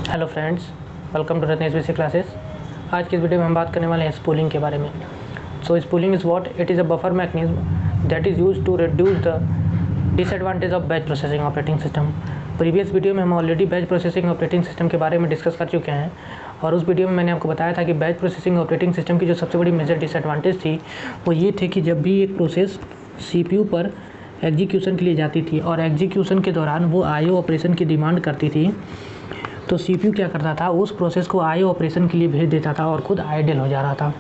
Hello friends, welcome to Ratnesh basic classes. आज की इस वीडियो में हम बात करने वाले हैं स्पूलिंग के बारे में। So spooling is what? It is a buffer mechanism that is used to reduce the disadvantage of batch processing operating system. Previous video में हम already batch processing operating system के बारे में डिस्कस कर चुके हैं और उस वीडियो में मैंने आपको बताया था कि बैच प्रोसेसिंग ऑपरेटिंग सिस्टम की जो सबसे बड़ी मेजर डिसएडवांटेज थी वो ये थे कि जब भी एक प्रोसेस CPU पर एग्जीक्यूशन के लिए जाती थी और एग्जीक्यूशन के दौरान वो IO ऑपरेशन की डिमांड करती थी, तो CPU क्या करता था, उस प्रोसेस को IO ऑपरेशन के लिए भेज देता था और ख़ुद आइडल हो जा रहा था।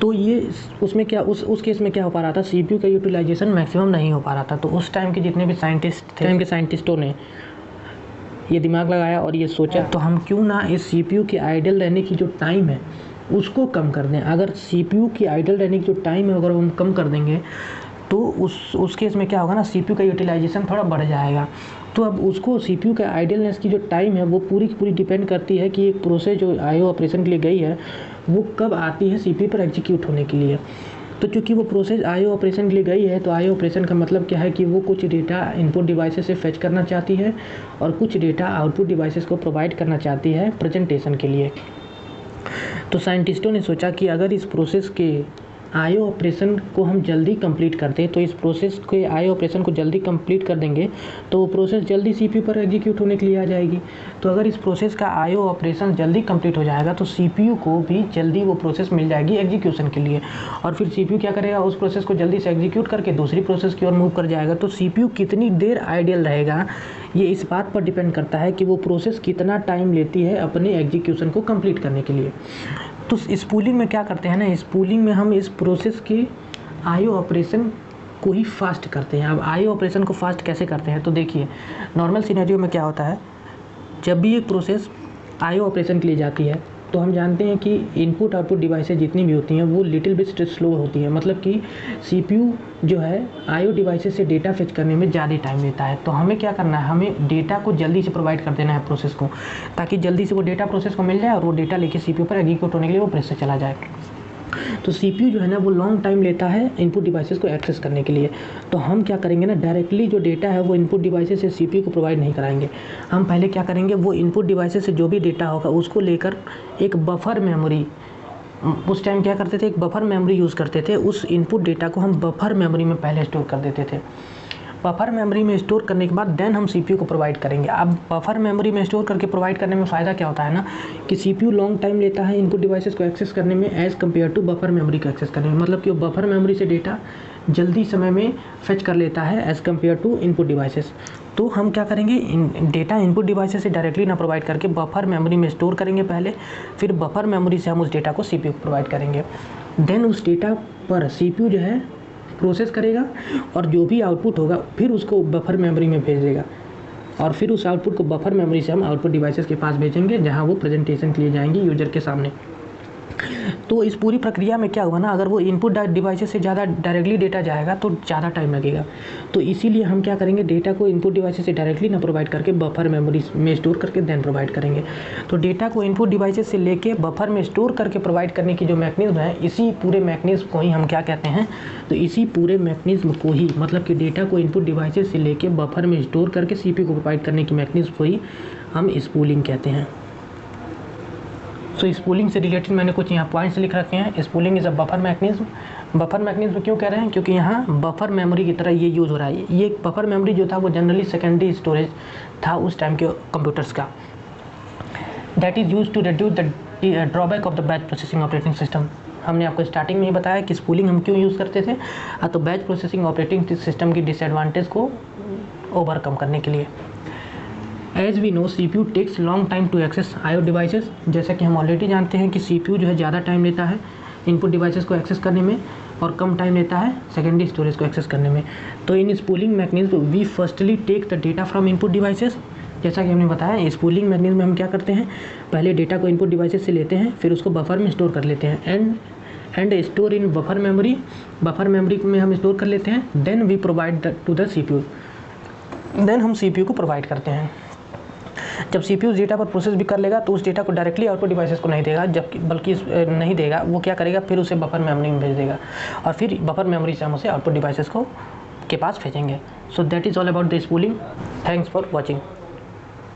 तो ये उसमें क्या उस केस में क्या हो पा रहा था, CPU का यूटिलाइजेशन मैक्सिमम नहीं हो पा रहा था। तो उस टाइम के जितने भी साइंटिस्ट थे, टाइम के साइंटिस्टों ने ये दिमाग लगाया और ये सोचा तो हम क्यों ना इस CPU के आइडल रहने की जो टाइम है उसको कम कर दें। अगर CPU की आइडल रहने की जो टाइम है अगर हम कम कर देंगे तो उस केस में क्या होगा ना, CPU का यूटिलाइजेशन थोड़ा बढ़ जाएगा। तो अब उसको CPU का आइडलनेस की जो टाइम है वो पूरी की पूरी डिपेंड करती है कि एक प्रोसेस जो IO ऑपरेशन के लिए गई है वो कब आती है CPU पर एग्जीक्यूट होने के लिए। तो चूँकि वो प्रोसेस IO ऑपरेशन के लिए गई है तो IO ऑपरेशन का मतलब क्या है कि वो कुछ डेटा इनपुट डिवाइसेस से फेच करना चाहती है और कुछ डेटा आउटपुट डिवाइसेस को प्रोवाइड करना चाहती है प्रेजेंटेशन के लिए। तो साइंटिस्टों ने सोचा कि अगर इस प्रोसेस के IO ऑपरेशन को हम जल्दी कंप्लीट करते हैं, तो इस प्रोसेस के IO ऑपरेशन को जल्दी कंप्लीट कर देंगे तो वो प्रोसेस जल्दी CPU पर एग्जीक्यूट होने के लिए आ जाएगी। तो अगर इस प्रोसेस का IO ऑपरेशन जल्दी कंप्लीट हो जाएगा तो CPU को भी जल्दी वो प्रोसेस मिल जाएगी एग्जीक्यूशन के लिए और फिर CPU क्या करेगा, उस प्रोसेस को जल्दी से एग्जीक्यूट करके दूसरी प्रोसेस की ओर मूव कर जाएगा। तो CPU कितनी देर आइडियल रहेगा ये इस बात पर डिपेंड करता है कि वो प्रोसेस कितना टाइम लेती है अपने एग्जीक्यूशन को कंप्लीट करने के लिए। तो स्पूलिंग में क्या करते हैं ना, स्पूलिंग में हम इस प्रोसेस के IO ऑपरेशन को ही फास्ट करते हैं। अब IO ऑपरेशन को फास्ट कैसे करते हैं, तो देखिए नॉर्मल सिनेरियो में क्या होता है, जब भी एक प्रोसेस IO ऑपरेशन के लिए जाती है तो हम जानते हैं कि इनपुट आउटपुट डिवाइसेज जितनी भी होती हैं वो लिटिल बिट स्लो होती है। मतलब कि CPU जो है IO डिवाइसेस से डेटा फेच करने में ज़्यादा टाइम लेता है। तो हमें क्या करना है, हमें डेटा को जल्दी से प्रोवाइड कर देना है प्रोसेस को, ताकि जल्दी से वो डेटा प्रोसेस को मिल जाए और वो डेटा लेके CPU पर एग्जीक्यूट होने के लिए वो प्रोसेस से चला जाए। तो CPU जो है ना वो लॉन्ग टाइम लेता है इनपुट डिवाइसेस को एक्सेस करने के लिए। तो हम क्या करेंगे ना, डायरेक्टली जो डेटा है वो इनपुट डिवाइसेस से CPU को प्रोवाइड नहीं कराएंगे। हम पहले क्या करेंगे, वो इनपुट डिवाइसेस से जो भी डेटा होगा उसको लेकर एक बफर मेमोरी, उस टाइम क्या करते थे, एक बफर मेमोरी यूज़ करते थे। उस इनपुट डेटा को हम बफर मेमोरी में पहले स्टोर कर देते थे। बफर मेमोरी में स्टोर करने के बाद देन हम CPU को प्रोवाइड करेंगे। अब बफर मेमोरी में स्टोर करके प्रोवाइड करने में फ़ायदा क्या होता है ना, कि CPU लॉन्ग टाइम लेता है इनपुट डिवाइसेस को एक्सेस करने में as compare to buffer memory को एक्सेस करने में। मतलब कि वो बफर मेमोरी से डेटा जल्दी समय में फेच कर लेता है as compare to input devices. तो हम क्या करेंगे, डेटा इनपुट डिवाइसेस से डायरेक्टली ना प्रोवाइड करके बफर मेमोरी में स्टोर करेंगे पहले, फिर बफर मेमोरी से हम उस डेटा को CPU को प्रोवाइड करेंगे। देन उस डेटा पर CPU जो है प्रोसेस करेगा और जो भी आउटपुट होगा फिर उसको बफर मेमोरी में भेज देगा और फिर उस आउटपुट को बफर मेमोरी से हम आउटपुट डिवाइसेस के पास भेजेंगे जहां वो प्रेजेंटेशन के लिए जाएंगे यूजर के सामने। तो इस पूरी प्रक्रिया में क्या होगा ना, अगर वो इनपुट डिवाइसेस से ज़्यादा डायरेक्टली डेटा जाएगा तो ज़्यादा टाइम लगेगा। तो इसीलिए हम क्या करेंगे, डेटा को इनपुट डिवाइसेस से डायरेक्टली ना प्रोवाइड करके बफर मेमोरी में स्टोर करके देन प्रोवाइड करेंगे। तो डेटा को इनपुट डिवाइसेस से लेके बफर में स्टोर करके प्रोवाइड करने की जो मैकेनिज्म है, इसी पूरे मैकेनिज्म को ही हम क्या कहते हैं, तो इसी पूरे मैकेनिज्म को ही, मतलब कि डेटा को इनपुट डिवाइसेस से लेके बफर में स्टोर करके CPU को प्रोवाइड करने की मैकेनिज्म को ही हम स्पूलिंग कहते हैं। तो स्पूलिंग से रिलेटेड मैंने कुछ यहाँ पॉइंट्स लिख रखे हैं। Spooling is a buffer mechanism. Buffer mechanism क्यों कह रहे हैं, क्योंकि यहाँ बफर मेमोरी की तरह ये यूज़ हो रहा है। ये बफर मेमोरी जो था वो जनरली सेकेंडरी स्टोरेज था उस टाइम के कंप्यूटर्स का। That is use to reduce the drawback of the batch processing operating system. हमने आपको स्टार्टिंग में ही बताया कि स्पूलिंग हम क्यों यूज़ करते थे, तो बैच प्रोसेसिंग ऑपरेटिंग सिस्टम की डिसएडवांटेज को ओवरकम करने के लिए। As we know CPU takes long time to access IO devices. जैसा कि हम ऑलरेडी जानते हैं कि CPU जो है ज़्यादा टाइम लेता है इनपुट डिवाइसेस को एक्सेस करने में और कम टाइम लेता है सेकेंडरी स्टोरेज को एक्सेस करने में। तो in spooling mechanism we firstly take the data from input devices. जैसा कि हमने बताया स्पूलिंग मैकेनिज्म में हम क्या करते हैं, पहले डेटा को इनपुट डिवाइसेस से लेते हैं, फिर उसको बफर में स्टोर कर लेते हैं and store in buffer memory. Buffer memory में हम स्टोर कर लेते हैं। Then we provide to the CPU। Then हम CPU को प्रोवाइड करते हैं। जब CPU उस डेटा पर प्रोसेस भी कर लेगा तो उस डेटा को डायरेक्टली आउटपुट डिवाइसेस को नहीं देगा, जबकि बल्कि नहीं देगा, वो क्या करेगा, फिर उसे बफर मेमोरी में भेज देगा और फिर बफर मेमोरी से हम उसे आउटपुट डिवाइसेस को के पास भेजेंगे। So that is all about the spooling. Thanks for watching.